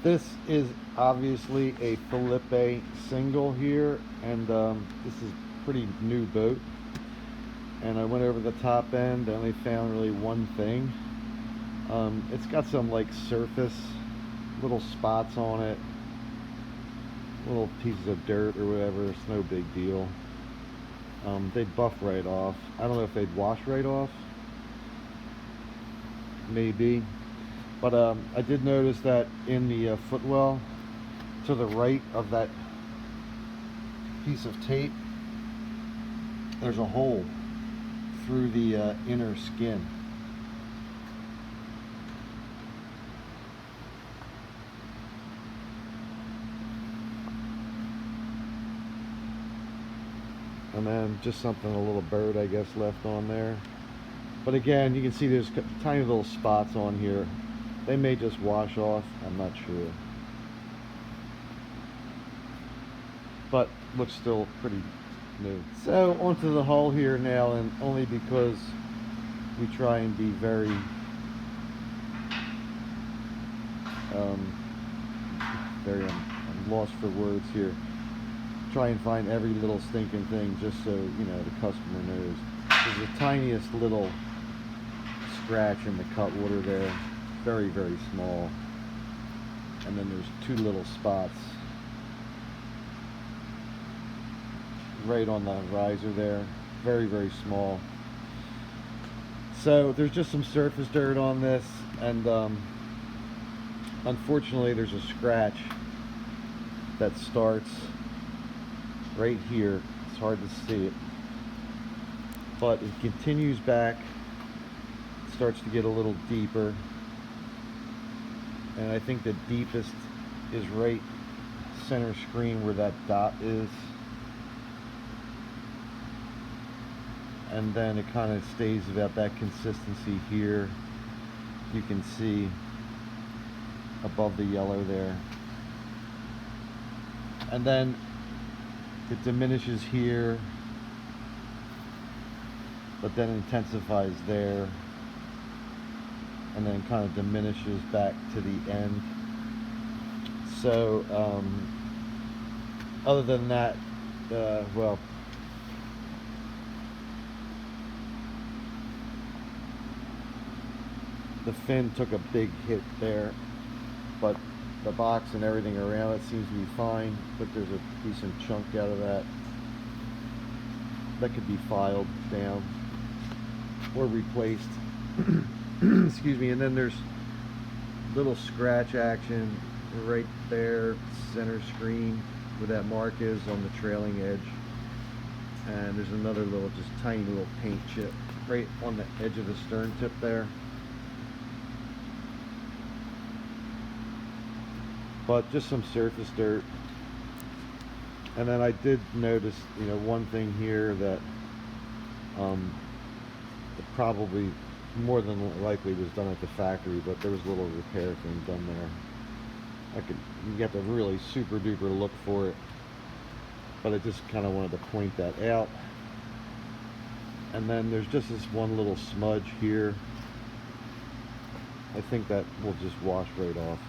This is obviously a Filippi single here, and this is a pretty new boat. And I went over the top end, I only found really one thing. It's got some like surface, little spots on it, little pieces of dirt or whatever. It's no big deal. They'd buff right off. I don't know if they'd wash right off. Maybe. But I did notice that in the footwell to the right of that piece of tape, there's a hole through the inner skin. And then just something, a little bird, I guess, left on there. But again, you can see there's tiny little spots on here. They may just wash off, I'm not sure. But looks still pretty new. So onto the hull here now, and only because we try and be very I'm lost for words here. Try and find every little stinking thing just so, you know, the customer knows. There's the tiniest little scratch in the cutwater there. Very, very small. And then there's two little spots right on the riser there. Very, very small. So there's just some surface dirt on this, and unfortunately there's a scratch that starts right here. It's hard to see it, but it continues back, starts to get a little deeper, and I think the deepest is right center screen where that dot is, and then it kind of stays about that consistency here. You can see above the yellow there, and then it diminishes here, but then intensifies there, and then kind of diminishes back to the end. So other than that, well, the fin took a big hit there, but the box and everything around it seems to be fine. But there's a decent chunk out of that that could be filed down or replaced. Excuse me. And then there's little scratch action right there, center screen where that mark is on the trailing edge, and there's another little, just tiny little paint chip right on the edge of the stern tip there. But just some surface dirt. And then I did notice, you know, one thing here that it probably more than likely was done at the factory, but there was a little repair thing done there. You have to really super duper look for it, but I just kind of wanted to point that out. And then there's just this one little smudge here. I think that will just wash right off.